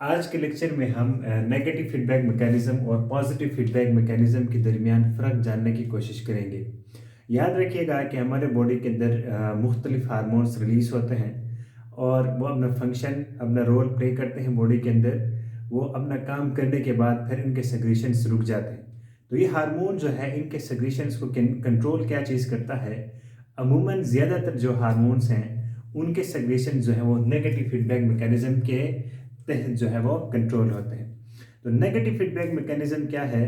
आज के लेक्चर में हम नेगेटिव फीडबैक मैकेनिज्म और पॉजिटिव फीडबैक मैकेनिज्म के दरमियान फ़र्क जानने की कोशिश करेंगे। याद रखिएगा कि हमारे बॉडी के अंदर मुख्तलिफ हार्मोन्स रिलीज़ होते हैं और वो अपना फंक्शन, अपना रोल प्ले करते हैं बॉडी के अंदर। वो अपना काम करने के बाद फिर इनके सेक्रेशंस रुक जाते हैं। तो ये हार्मोन जो है, इनके सेक्रेशंस को कंट्रोल क्या चीज़ करता है? अमूमन ज़्यादातर जो हार्मोन्स हैं, उनके सेक्रेशन जो है वो नेगेटिव फीडबैक मैकेनिज्म के तहत जो है वो कंट्रोल होते हैं। तो नेगेटिव फीडबैक मैकेनिज्म क्या है,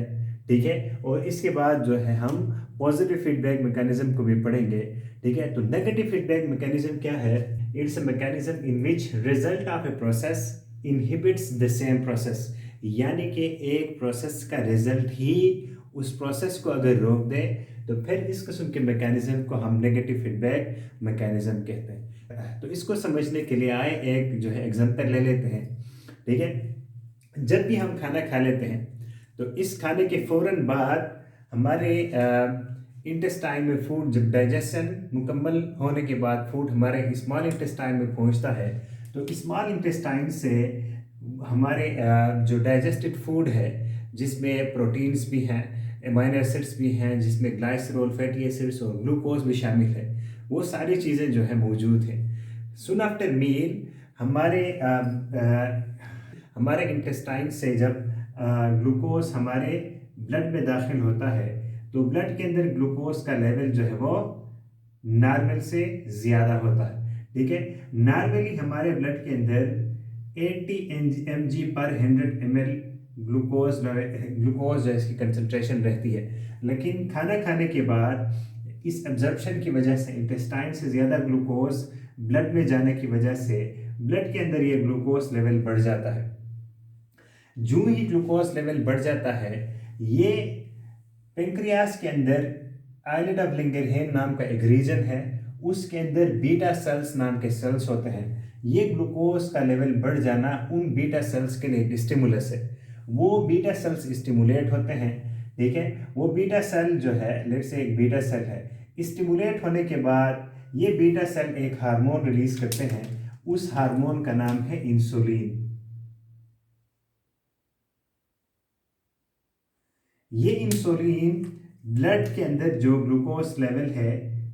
ठीक है, और इसके बाद जो है हम पॉजिटिव फीडबैक मैकेनिज्म को भी पढ़ेंगे, ठीक है। तो नेगेटिव फीडबैक मैकेनिज्म क्या है? It's a mechanism in which result of a process inhibits the same process. यानी कि एक प्रोसेस का रिजल्ट ही उस प्रोसेस को अगर रोक दे तो फिर इस किस्म के मैकेनिज्म को हम नेगेटिव फीडबैक मैकेनिज्म कहते हैं। तो इसको समझने के लिए आए एक जो है एग्जांपल ले लेते हैं, ठीक है। जब भी हम खाना खा लेते हैं तो इस खाने के फ़ौरन बाद हमारे इंटेस्टाइन में फूड, जब डाइजेशन मुकम्मल होने के बाद फूड हमारे स्मॉल इंटेस्टाइन में पहुंचता है, तो स्मॉल इंटेस्टाइन से हमारे जो डाइजेस्टेड फूड है, जिसमें प्रोटीन्स भी हैं, एमाइनो एसिड्स भी हैं, जिसमें ग्लाइसरॉल, फैटी एसिड्स और ग्लूकोज भी शामिल है, वो सारी चीज़ें जो है मौजूद हैं। सुन आफ्टर मील हमारे इंटेस्टाइन से जब ग्लूकोज हमारे ब्लड में दाखिल होता है, तो ब्लड के अंदर ग्लूकोज का लेवल जो है वो नॉर्मल से ज़्यादा होता है, ठीक है। नॉर्मली हमारे ब्लड के अंदर 80 mg पर 100 ml ग्लूकोज जो है इसकी कंसंट्रेशन रहती है। लेकिन खाना खाने के बाद इस एब्जॉर्प्शन की वजह से इंटेस्टाइन से ज़्यादा ग्लूकोज ब्लड में जाने की वजह से ब्लड के अंदर ये ग्लूकोज लेवल बढ़ जाता है। जो ही ग्लूकोज लेवल बढ़ जाता है, ये पेंक्रियास के अंदर आइलेट ऑफ लैंगरहैंस नाम का एक रीजन है, उसके अंदर बीटा सेल्स नाम के सेल्स होते हैं। ये ग्लूकोज का लेवल बढ़ जाना उन बीटा सेल्स के लिए स्टिमुलस है। वो बीटा सेल्स स्टिमुलेट होते हैं, ठीक है। वो बीटा सेल जो है, लेट्स से एक बीटा सेल है, स्टिमुलेट होने के बाद ये बीटा सेल एक हार्मोन रिलीज करते हैं। उस हार्मोन का नाम है इंसुलिन। ये इंसुलिन ब्लड के अंदर जो ग्लूकोज लेवल है,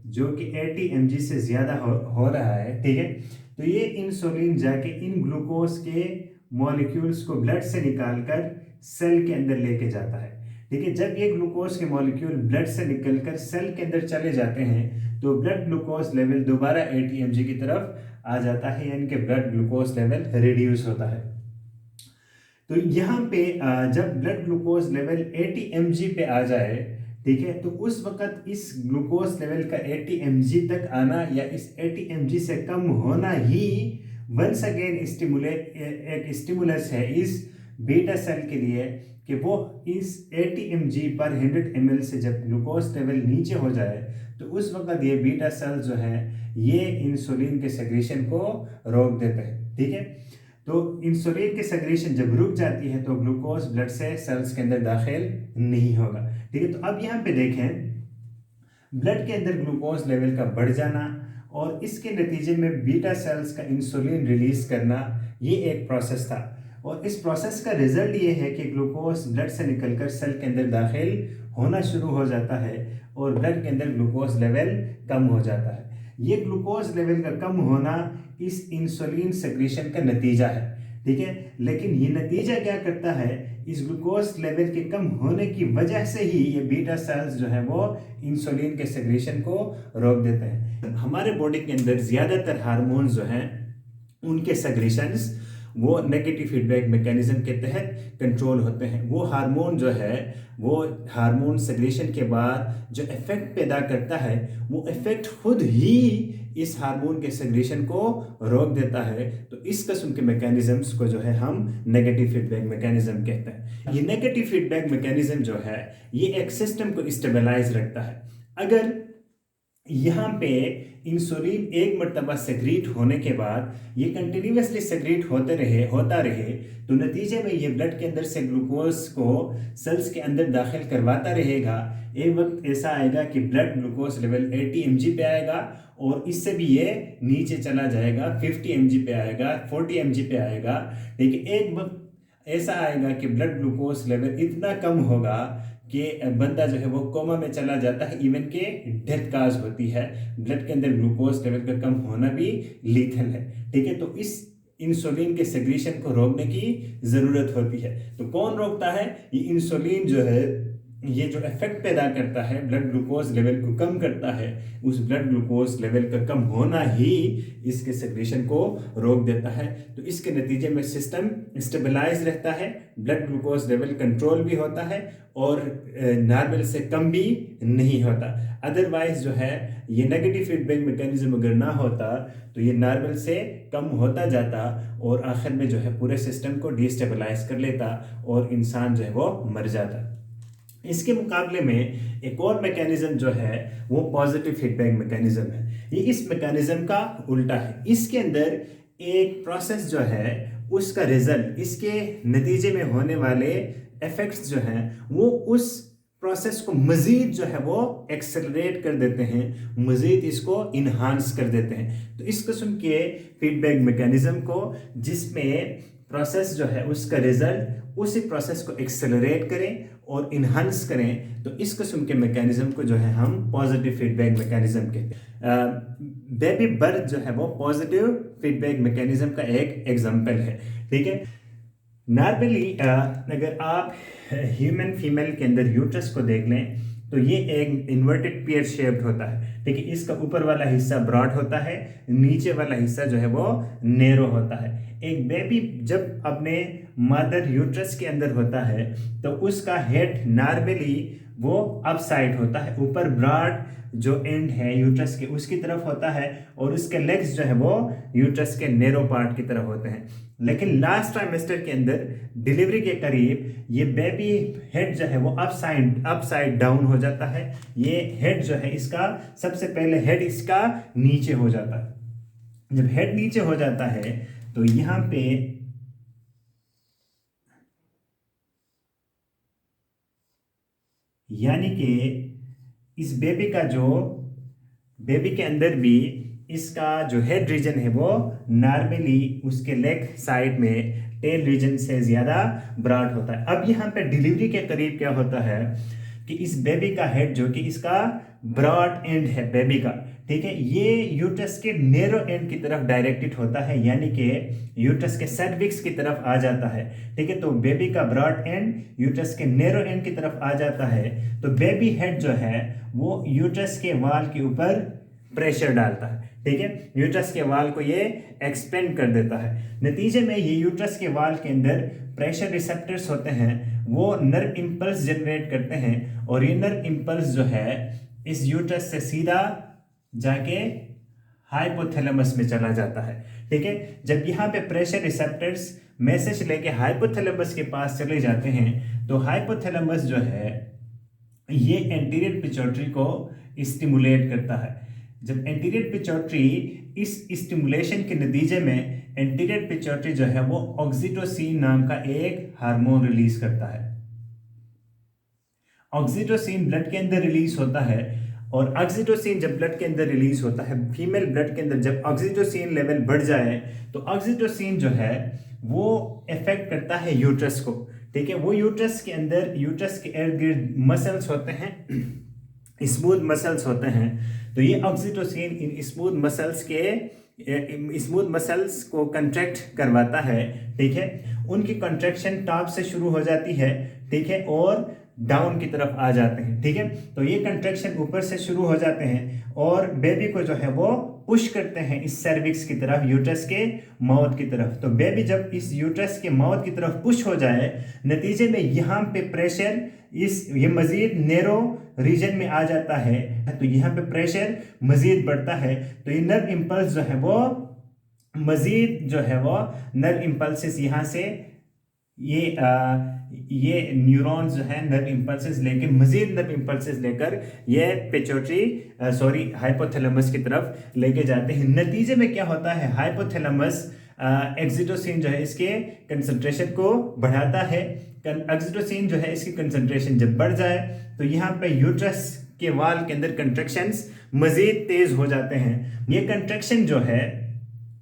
जो कि 80 mg से ज़्यादा हो रहा है, ठीक है, तो ये इंसुलिन जाके इन ग्लूकोज के मॉलिक्यूल्स को ब्लड से निकालकर सेल के अंदर लेके जाता है, ठीक है। जब ये ग्लूकोज के मॉलिक्यूल ब्लड से निकलकर सेल के अंदर चले जाते हैं, तो ब्लड ग्लूकोज लेवल दोबारा 80 mg की तरफ आ जाता है, यानी कि ब्लड ग्लूकोज लेवल रिड्यूस होता है। तो यहाँ पे जब ब्लड ग्लूकोज लेवल 80 mg पे आ जाए, ठीक है, तो उस वक्त इस ग्लूकोज लेवल का 80 mg तक आना या इस 80 mg से कम होना ही वंस अगेन स्टिमुलेट एक स्टिमुलस है इस बीटा सेल के लिए, कि वो इस 80 mg पर 100 ml से जब ग्लूकोज लेवल नीचे हो जाए, तो उस वक्त ये बीटा सेल जो है ये इंसुलिन के सेक्रेशन को रोक देते हैं, ठीक है। तो इंसुलिन की सेक्रेशन जब रुक जाती है तो ग्लूकोज ब्लड से सेल्स के अंदर दाखिल नहीं होगा, ठीक है। तो अब यहाँ पे देखें, ब्लड के अंदर ग्लूकोज लेवल का बढ़ जाना और इसके नतीजे में बीटा सेल्स का इंसुलिन रिलीज करना, ये एक प्रोसेस था। और इस प्रोसेस का रिजल्ट ये है कि ग्लूकोज ब्लड से निकलकर सेल के अंदर दाखिल होना शुरू हो जाता है और ब्लड के अंदर ग्लूकोज लेवल कम हो जाता है। ये ग्लूकोज लेवल का कम होना इस इंसुलिन सेक्रेशन का नतीजा है, ठीक है। लेकिन ये नतीजा क्या करता है, इस ग्लूकोज लेवल के कम होने की वजह से ही ये बीटा सेल्स जो है वो इंसुलिन के सेक्रेशन को रोक देते हैं। हमारे बॉडी के अंदर ज़्यादातर हार्मोन्स जो हैं, उनके सेक्रेशंस वो नेगेटिव फीडबैक मैकेनिज्म के तहत कंट्रोल होते हैं। वो हार्मोन जो है, वो हार्मोन सेक्रेशन के बाद जो इफेक्ट पैदा करता है, वो इफेक्ट खुद ही इस हार्मोन के सेक्रेशन को रोक देता है। तो इस किस्म के मैकेनिज्म्स को जो है हम नेगेटिव फीडबैक मैकेनिज्म कहते हैं। ये नेगेटिव फीडबैक मैकेनिज्म जो है, ये एक सिस्टम को स्टेबलाइज रखता है। अगर यहाँ पे इंसुलिन एक मरतबा सेक्रीट होने के बाद ये कंटिन्यूसली सेक्रीट होता रहे, तो नतीजे में ये ब्लड के अंदर से ग्लूकोज को सेल्स के अंदर दाखिल करवाता रहेगा। एक वक्त ऐसा आएगा कि ब्लड ग्लूकोज लेवल 80 mg पे आएगा और इससे भी ये नीचे चला जाएगा, 50 mg पे आएगा, 40 mg पे आएगा। लेकिन एक वक्त ऐसा आएगा कि ब्लड ग्लूकोज लेवल इतना कम होगा कि बंदा जो है वो कोमा में चला जाता है, इवन के डेथ काज होती है। ब्लड के अंदर ग्लूकोज लेवल का कम होना भी लीथल है। ठीक है, तो इस इंसुलिन के सेक्रेशन को रोकने की ज़रूरत होती है। तो कौन रोकता है? ये इंसुलिन जो है, ये जो इफेक्ट पैदा करता है, ब्लड ग्लूकोज लेवल को कम करता है, उस ब्लड ग्लूकोज लेवल का कम होना ही इसके सेक्रेशन को रोक देता है। तो इसके नतीजे में सिस्टम स्टेबलाइज रहता है, ब्लड ग्लूकोज लेवल कंट्रोल भी होता है और नॉर्मल से कम भी नहीं होता। अदरवाइज जो है ये नेगेटिव फीडबैक मैकेनिज्म अगर ना होता तो ये नॉर्मल से कम होता जाता और आखिर में जो है पूरे सिस्टम को डिस्टेबलाइज कर लेता और इंसान जो है वो मर जाता। इसके मुकाबले में एक और मैकेनिज्म जो है वो पॉजिटिव फीडबैक मैकेनिज्म है। ये इस मैकेनिज्म का उल्टा है। इसके अंदर एक प्रोसेस जो है उसका रिजल्ट, इसके नतीजे में होने वाले इफेक्ट्स जो हैं वो उस प्रोसेस को मज़ीद जो है वो एक्सेलरेट कर देते हैं, मज़ीद इसको इन्हांस कर देते हैं। तो इस किस्म के फीडबैक मैकेनिज्म को, जिसमें प्रोसेस जो है उसका रिजल्ट उसी प्रोसेस को एक्सेलरेट करें और इन्हांस करें, तो इस किस्म के मैकेनिज्म को जो है हम पॉजिटिव फीडबैक मैकेनिज्म कहते हैं। बेबी बर्थ जो है वो पॉजिटिव फीडबैक मैकेनिज्म का एक एग्जांपल है। ठीक है, नॉर्मली अगर आप ह्यूमन फीमेल के अंदर यूट्रस को देख लें तो ये एक इन्वर्टेड पेयर शेप्ड होता है। ठीक है, इसका ऊपर वाला हिस्सा ब्रॉड होता है, नीचे वाला हिस्सा जो है वो नैरो होता है। एक बेबी जब अपने मदर यूट्रस के अंदर होता है तो उसका हेड नॉर्मली वो अपसाइड होता है, ऊपर ब्रॉड जो एंड है यूट्रस के उसकी तरफ होता है और उसके लेग्स जो है वो यूट्रस के नैरो पार्ट की तरफ होते हैं। लेकिन लास्ट ट्राइमेस्टर के अंदर डिलीवरी के करीब ये बेबी हेड जो है वो अपसाइड डाउन हो जाता है। ये हेड जो है इसका, सबसे पहले हेड इसका नीचे हो जाता है। जब हेड नीचे हो जाता है तो यहाँ पे यानी कि इस बेबी के अंदर भी इसका जो हेड रीजन है वो नॉर्मली उसके लेग साइड में टेल रीजन से ज़्यादा ब्रॉड होता है। अब यहाँ पे डिलीवरी के करीब क्या होता है कि इस बेबी का हेड जो कि इसका ब्रॉड एंड है बेबी का, ठीक है, ये यूट्रस के नैरो एंड की तरफ डायरेक्टेड होता है, यानी कि यूट्रस के सर्विक्स की तरफ आ जाता है। ठीक है, तो बेबी का ब्रॉड एंड यूट्रस के नैरो एंड की तरफ आ जाता है, तो बेबी हेड जो है वो यूट्रस के वाल के ऊपर प्रेशर डालता है। ठीक है, यूट्रस के वाल को ये एक्सपेंड कर देता है। नतीजे में ये यूट्रस के वाल के अंदर प्रेशर रिसेप्टर्स होते हैं, वो नर्व इंपल्स जनरेट करते हैं और ये नर्व इंपल्स जो है इस यूट्रस से सीधा जाके हाइपोथैलेमस में चला जाता है। ठीक है, जब यहाँ पे प्रेशर रिसेप्टर्स मैसेज लेके हाइपोथैलेमस के पास चले जाते हैं तो हाइपोथैलेमस जो है ये एंटीरियर पिट्यूटरी को स्टिमुलेट करता है। जब एंटीरियर पिट्यूटरी इस स्टिमुलेशन के नतीजे में एंटीरियर पिट्यूटरी जो है वो ऑक्सीटोसिन नाम का एक हार्मोन रिलीज करता है। ऑक्सीटोसिन ब्लड के अंदर रिलीज होता है और ऑक्सीटोसिन जब ब्लड के अंदर रिलीज होता है, फीमेल ब्लड के अंदर जब ऑक्सीटोसिन लेवल बढ़ जाए तो ऑक्सीटोसिन जो है वो इफेक्ट करता है यूट्रस को। ठीक है, वो यूट्रस के अंदर, यूट्रस के इर्द गिर्द मसल्स होते हैं, स्मूथ मसल्स होते हैं, तो ये ऑक्सीटोसिन इन स्मूथ मसल्स को कंट्रैक्ट करवाता है। ठीक है, उनकी कंट्रैक्शन टॉप से शुरू हो जाती है, ठीक है, और डाउन की तरफ आ जाते हैं। ठीक है, तो ये कंट्रैक्शन ऊपर से शुरू हो जाते हैं और बेबी को जो है वो पुश करते हैं इस सर्विक्स की तरफ, यूट्रस के माउथ की तरफ। तो बेबी जब इस यूट्रस के माउथ की तरफ पुश हो जाए, नतीजे में यहाँ पे प्रेशर ये मजीद नैरो रीजन में आ जाता है, तो यहाँ पे प्रेशर मजीद बढ़ता है, तो ये नर्व इंपल्स जो है वो मजीद जो है वो नर्व इंपल्सेस यहाँ से ये न्यूरॉन्स जो है नर्व इम्पल्सेस लेके मजीद नर्व इम्पल्सेस लेकर ये पिट्यूटरी हाइपोथैलेमस की तरफ लेके जाते हैं। नतीजे में क्या होता है, हाइपोथैलेमस एक्सिटोसिन जो है इसके कंसंट्रेशन को बढ़ाता है। एक्सिटोसिन जो है इसकी कंसंट्रेशन जब बढ़ जाए तो यहाँ पे यूट्रस के वाल के अंदर कंट्रैक्शंस मजीद तेज हो जाते हैं। ये कंट्रैक्शन जो है,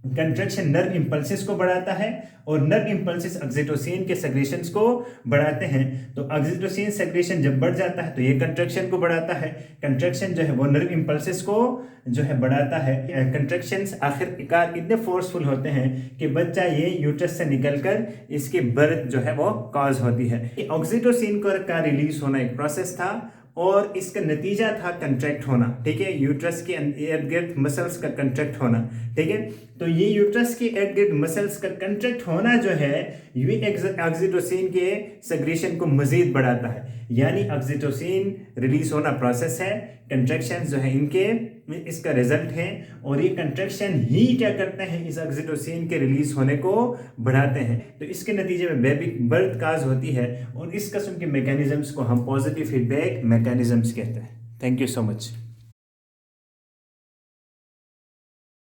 कंट्रैक्शन नर्व इम्पल्सेस को बढ़ाता है और नर्व इम्पल्सेस ऑक्सीटोसिन के सेक्रेशंस को बढ़ाते हैं। तो ऑक्सीटोसिन सेक्रेशन जब बढ़ जाता है तो ये कंट्रैक्शन को बढ़ाता है। कंट्रैक्शन जो है वो नर्व इम्पल्सेस को जो है बढ़ाता है। कंट्रैक्शंस आखिरकार इतने फोर्सफुल होते हैं कि बच्चा ये यूट्रस से निकलकर इसकी बर्थ जो है वो कॉज होती है। ऑक्सीटोसिन का रिलीज होना एक प्रोसेस था और इसका नतीजा था कंट्रैक्ट होना, ठीक है, यूट्रस के इर्द गिर्द मसल्स का कंट्रैक्ट होना, ठीक है। तो ये यूट्रस के इर्द गिर्द मसल्स का कंट्रैक्ट होना जो है ये ऑक्सीटोसिन के सेक्रेशन को मजीद बढ़ाता है। यानी ऑक्सीटोसिन रिलीज होना प्रोसेस है, कंट्रैक्शन जो है इनके इसका रिजल्ट है और ये कंट्रैक्शन ही क्या करते हैं, इस ऑक्सीटोसिन के रिलीज होने को बढ़ाते हैं। तो इसके नतीजे में बेबी बर्थ काज होती है और इस किस्म के मैकेनिज्म्स को हम पॉजिटिव फीडबैक मैकेनिज्म्स कहते हैं। Thank you so much.